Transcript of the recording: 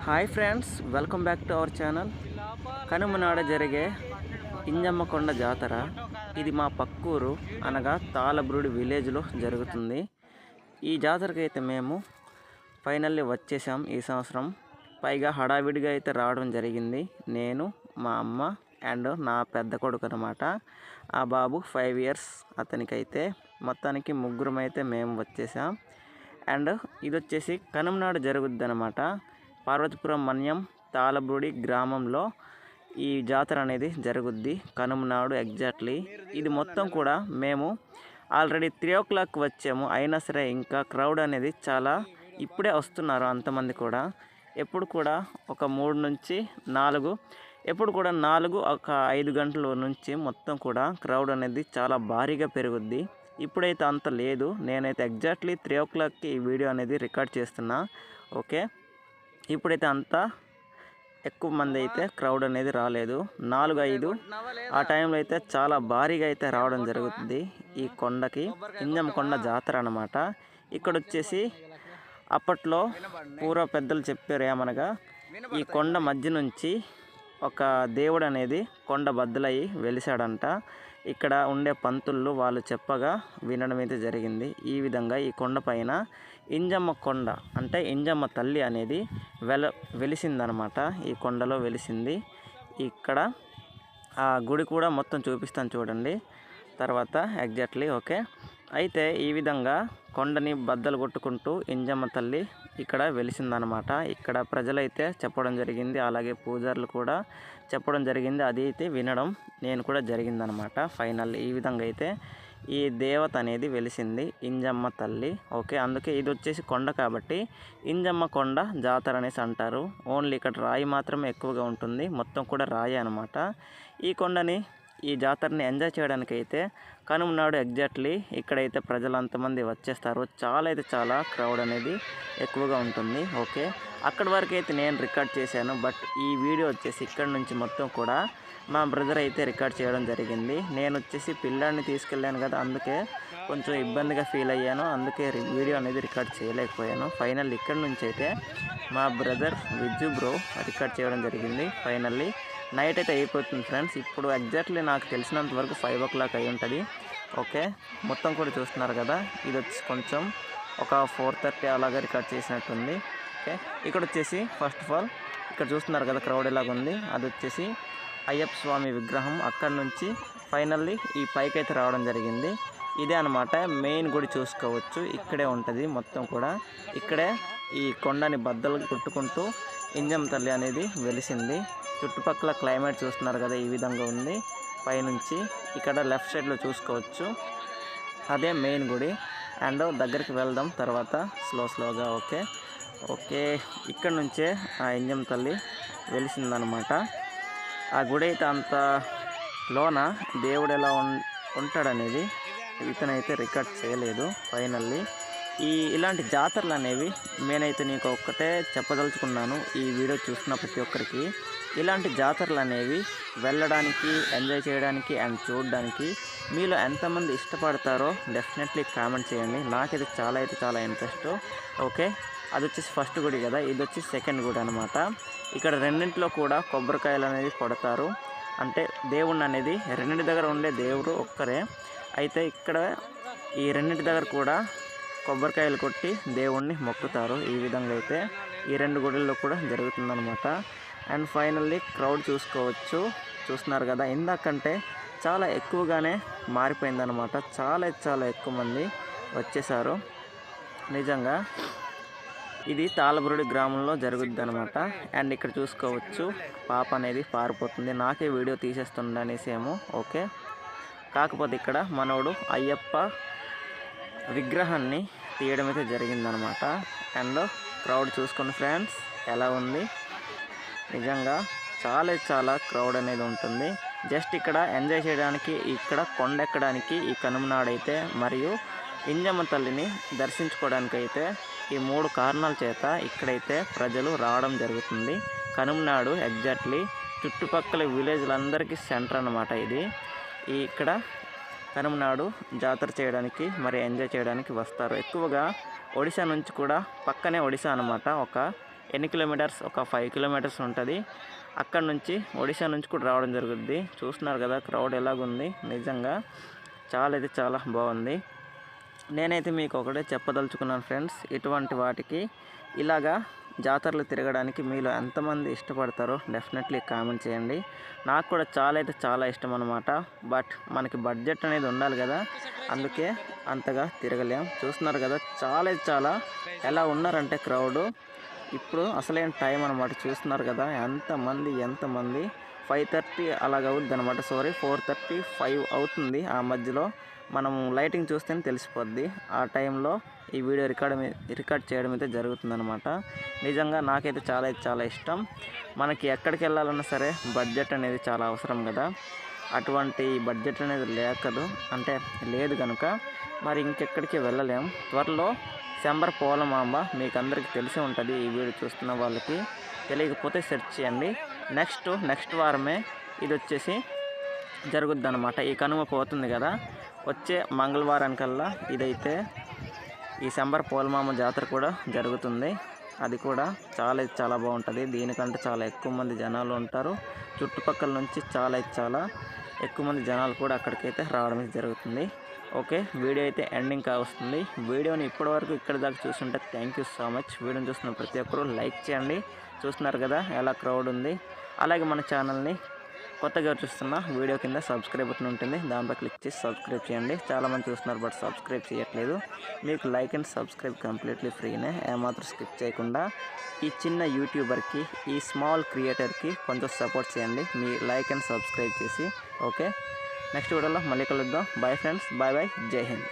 Hi friends, welcome back to our channel. కనుమనాడ జరిగే ఇంజమ్మకొండ జాతర. ఇది మా పక్కూరు అనగా తాళబ్రూడి విలేజ్లో జరుగుతుంది. ఈ జాతరకి అయితే మేము ఫైనల్లీ వచ్చేసాం ఈ సంవత్సరం. పైగా హడావిడిగా అయితే రావడం జరిగింది. నేను, మా అమ్మ అండ్ నా పెద్ద కొడుకు అనమాట. ఆ బాబు 5 years. అతనికైతే మొత్తానికి ముగ్గురం అయితే మేము వచ్చేసాం. అండ్ ఇది వచ్చేసి కనుమనాడు జరుగుద్ది అనమాట. పార్వతీపురం మన్యం తాళబ్రూడి గ్రామంలో ఈ జాతర అనేది జరుగుద్ది కనుమనాడు ఎగ్జాక్ట్లీ. ఇది మొత్తం కూడా మేము ఆల్రెడీ 3 o'clock వచ్చాము. అయినా సరే ఇంకా క్రౌడ్ అనేది చాలా ఇప్పుడే వస్తున్నారు అంతమంది కూడా. ఎప్పుడు కూడా ఒక 3 నుంచి 4, ఎప్పుడు కూడా 4 ఒక 5 గంటల నుంచి మొత్తం కూడా క్రౌడ్ అనేది చాలా భారీగా పెరుగుద్ది. ఇప్పుడైతే అంత లేదు. నేనైతే ఎగ్జాక్ట్లీ 3 o'clockకి ఈ వీడియో అనేది రికార్డ్ చేస్తున్నా. ఓకే, ఇప్పుడైతే అంత ఎక్కువ మంది అయితే క్రౌడ్ అనేది రాలేదు. 4-5 ఆ టైంలో అయితే చాలా భారీగా అయితే రావడం జరుగుతుంది ఈ కొండకి. ఇంజమ్మకొండ జాతర అనమాట. ఇక్కడ వచ్చేసి అప్పట్లో పూర్వ పెద్దలు చెప్పారు ఏమనగా, ఈ కొండ మధ్య నుంచి ఒక దేవుడు అనేది కొండ బద్దలయ్యి వెలిసాడంట. ఇక్కడ ఉండే పంతుళ్ళు వాళ్ళు చెప్పగా వినడం అయితే జరిగింది. ఈ విధంగా ఈ కొండ పైన ఇంజమ్మ కొండ అంటే ఇంజమ్మ తల్లి అనేది వెలిసిందనమాట. ఈ కొండలో వెలిసింది. ఇక్కడ ఆ గుడి కూడా మొత్తం చూపిస్తాను చూడండి తర్వాత ఎగ్జాక్ట్లీ. ఓకే, అయితే ఈ విధంగా కొండని బద్దలు కొట్టుకుంటూ ఇంజమ్మ తల్లి ఇక్కడ వెలిసిందనమాట. ఇక్కడ ప్రజలైతే చెప్పడం జరిగింది, అలాగే పూజారులు కూడా చెప్పడం జరిగింది. అది అయితే వినడం నేను కూడా జరిగిందనమాట. ఫైనల్ ఈ విధంగా అయితే ఈ దేవత అనేది వెలిసింది, ఇంజమ్మ తల్లి. ఓకే, అందుకే ఇది వచ్చేసి కొండ కాబట్టి ఇంజమ్మ కొండ జాతర అనేసి అంటారు. ఓన్లీ ఇక్కడ రాయి మాత్రమే ఎక్కువగా ఉంటుంది, మొత్తం కూడా రాయి అనమాట. ఈ కొండని ఈ జాతరని ఎంజాయ్ చేయడానికి అయితే కనుమనాడు ఎగ్జాక్ట్లీ ఇక్కడైతే ప్రజలు అంతమంది వచ్చేస్తారు. చాలా అయితే చాలా క్రౌడ్ అనేది ఎక్కువగా ఉంటుంది. ఓకే, అక్కడి వరకు అయితే నేను రికార్డ్ చేశాను. బట్ ఈ వీడియో వచ్చేసి ఇక్కడ నుంచి మొత్తం కూడా మా బ్రదర్ అయితే రికార్డ్ చేయడం జరిగింది. నేను వచ్చేసి పిల్లాడిని తీసుకెళ్ళాను కదా, అందుకే కొంచెం ఇబ్బందిగా ఫీల్ అయ్యాను. అందుకే వీడియో అనేది రికార్డ్ చేయలేకపోయాను. ఫైనల్ ఇక్కడ నుంచి అయితే మా బ్రదర్ విజ్జు బ్రో రికార్డ్ చేయడం జరిగింది. ఫైనల్లీ నైట్ అయితే అయిపోతుంది ఫ్రెండ్స్. ఇప్పుడు ఎగ్జాక్ట్లీ నాకు తెలిసినంత వరకు 5 o'clock అయి ఉంటుంది. ఓకే, మొత్తం కూడా చూస్తున్నారు కదా. ఇది వచ్చి కొంచెం ఒక 4:30 అలాగా రికార్డ్ చేసినట్టుంది. ఓకే, ఇక్కడ వచ్చేసి ఫస్ట్ ఆఫ్ ఆల్ ఇక్కడ చూస్తున్నారు కదా క్రౌడ్ ఎలాగ ఉంది. అది వచ్చేసి అయ్యప్ప స్వామి విగ్రహం. అక్కడ నుంచి ఫైనల్లీ ఈ పైకి అయితే రావడం జరిగింది. ఇదే అనమాట మెయిన్ గుడి, చూసుకోవచ్చు. ఇక్కడే ఉంటుంది మొత్తం కూడా. ఇక్కడే ఈ కొండని బద్దలు కొట్టుకుంటూ ఇంజమ్మ తల్లి అనేది వెలిసింది. చుట్టుపక్కల క్లైమేట్ చూస్తున్నారు కదా, ఈ విధంగా ఉంది పైనుంచి. ఇక్కడ లెఫ్ట్ సైడ్లో చూసుకోవచ్చు, అదే మెయిన్ గుడి. అండ్ దగ్గరికి వెళ్దాం తర్వాత స్లోగా. ఓకే, ఇక్కడ నుంచే ఆ ఇంజమ్మ తల్లి వెలిసిందనమాట. ఆ గుడి అయితే అంత లోన దేవుడు ఎలా ఉంటాడనేది ఇతనైతే రికార్డ్ చేయలేదు. ఫైనల్లీ ఇలాంటి జాతరలు అనేవి నేనైతే నీకు ఒక్కటే చెప్పదలుచుకున్నాను ఈ వీడియో చూస్తున్న ప్రతి ఒక్కరికి. ఇలాంటి జాతరలు అనేవి వెళ్ళడానికి, ఎంజాయ్ చేయడానికి అండ్ చూడడానికి మీలో ఎంతమంది ఇష్టపడతారో డెఫినెట్లీ కామెంట్ చేయండి. నాకైతే చాలా ఇంట్రెస్ట్. ఓకే, అది వచ్చేసి ఫస్ట్ గుడి కదా, ఇది వచ్చి సెకండ్ గుడి అనమాట. ఇక్కడ రెండింటిలో కూడా కొబ్బరికాయలు అనేది కొడతారు. అంటే దేవుణ్ణి అనేది రెండింటి దగ్గర ఉండే దేవుడు ఒక్కరే. అయితే ఇక్కడ ఈ రెండింటి దగ్గర కూడా కొబ్బరికాయలు కొట్టి దేవుణ్ణి మొక్కుతారు. ఈ విధంగా అయితే ఈ 2 గుడుల్లో కూడా జరుగుతుందన్నమాట. అండ్ ఫైనల్లీ క్రౌడ్ చూస్తున్నారు కదా, ఇందాకంటే చాలా ఎక్కువగానే మారిపోయిందనమాట. చాలా ఎక్కువ మంది వచ్చేసారు. నిజంగా ఇది తాళబ్రూడి గ్రామంలో జరుగుద్ది అనమాట. అండ్ ఇక్కడ చూసుకోవచ్చు పాప అనేది పారిపోతుంది. నాకే వీడియో తీసేస్తుండనేసి ఏమో. ఓకే, కాకపోతే ఇక్కడ మనోడు అయ్యప్ప విగ్రహాన్ని తీయడం అయితే జరిగిందనమాట. అండ్ క్రౌడ్ చూసుకోండి ఫ్రెండ్స్ ఎలా ఉంది. నిజంగా చాలా క్రౌడ్ అనేది ఉంటుంది. జస్ట్ ఇక్కడ ఎంజాయ్ చేయడానికి, ఇక్కడ కొండ ఎక్కడానికి ఈ కనుమనాడైతే మరియు ఇంజమ్మ తల్లిని దర్శించుకోవడానికి అయితే ఈ 3 కారణాల చేత ఇక్కడైతే ప్రజలు రావడం జరుగుతుంది. కనుమనాడు ఎగ్జాక్ట్లీ చుట్టుపక్కల విలేజ్లందరికీ సెంటర్ అనమాట ఇది. ఇక్కడ కనుమనాడు జాతర చేయడానికి మరి ఎంజాయ్ చేయడానికి వస్తారు. ఎక్కువగా ఒడిశా నుంచి కూడా, పక్కనే ఒడిశా అనమాట, ఒక ఎన్ని కిలోమీటర్స్, ఒక 5 కిలోమీటర్స్ ఉంటుంది. అక్కడ నుంచి ఒడిశా నుంచి కూడా రావడం జరుగుద్ది. చూస్తున్నారు కదా క్రౌడ్ ఎలాగుంది, నిజంగా చాలా అయితే చాలా బాగుంది. నేనైతే మీకు ఒకటే చెప్పదలుచుకున్నాను ఫ్రెండ్స్, ఇటువంటి వాటికి ఇలాగా జాతరలు తిరగడానికి మీలో ఎంతమంది ఇష్టపడతారో డెఫినెట్లీ కామెంట్ చేయండి. నాకు కూడా చాలా అయితే చాలా ఇష్టం అనమాట. బట్ మనకి బడ్జెట్ అనేది ఉండాలి కదా, అందుకే అంతగా తిరగలేం. చూస్తున్నారు కదా చాలా ఎలా ఉన్నారంటే క్రౌడు. ఇప్పుడు అసలైన టైం అనమాట. చూస్తున్నారు కదా ఎంతమంది 5:30 అలాగ అవుద్ది అనమాట. 4:30, 5 అవుతుంది. ఆ మధ్యలో మనం లైటింగ్ చూస్తేనే తెలిసిపోద్ది. ఆ టైంలో ఈ వీడియో రికార్డ్ చేయడం అయితే జరుగుతుందనమాట. నిజంగా నాకైతే చాలా ఇష్టం. మనకి ఎక్కడికి వెళ్ళాలన్నా సరే బడ్జెట్ అనేది చాలా అవసరం కదా. అటువంటి బడ్జెట్ అనేది లేదు కనుక మరి ఇంకెక్కడికి వెళ్ళలేం. త్వరలో శంబర పోలమాంబ మీకు అందరికీ తెలిసి ఉంటుంది. ఈ వీడియో చూస్తున్న వాళ్ళకి తెలియకపోతే సెర్చ్ చేయండి. నెక్స్ట్ వారమే ఇది వచ్చేసి జరుగుద్ది అనమాట. ఈ కనుమ పోతుంది కదా, వచ్చే మంగళవారానికల్లా ఇదైతే ఈ శంబర పోలమాంబ జాతర కూడా జరుగుతుంది. అది కూడా చాలా బాగుంటుంది. దీనికంటే చాలా ఎక్కువ మంది జనాలు ఉంటారు. చుట్టుపక్కల నుంచి చాలా ఎక్కువ మంది జనాలు కూడా అక్కడికైతే రావడం జరుగుతుంది. ఓకే, వీడియో అయితే ఎండింగ్ వస్తుంది. వీడియోని ఇప్పటివరకు ఇక్కడ దాకా చూస్తుంటే థ్యాంక్ యూ సో మచ్. వీడియోని చూస్తున్న ప్రతి ఒక్కరూ లైక్ చేయండి. చూస్తున్నారు కదా ఎలా క్రౌడ్ ఉంది. అలాగే మన ఛానల్ని కొత్తగా చూస్తున్న వీడియో కింద సబ్స్క్రైబ్ బటన్ ఉంటుంది, దాంట్లో క్లిక్ చేసి సబ్స్క్రైబ్ చేయండి. చాలామంది చూస్తున్నారు బట్ సబ్స్క్రైబ్ చేయట్లేదు. మీకు లైక్ అండ్ సబ్స్క్రైబ్ కంప్లీట్లీ ఫ్రీనే, ఏమాత్రం స్కిప్ చేయకుండా. ఈ చిన్న యూట్యూబర్కి, ఈ స్మాల్ క్రియేటర్కి కొంచెం సపోర్ట్ చేయండి మీ లైక్ అండ్ సబ్స్క్రైబ్ చేసి. ఓకే, నెక్స్ట్ వీడియోలో మళ్ళీ కలుద్దాం. Bye friends, bye. Jai Hind.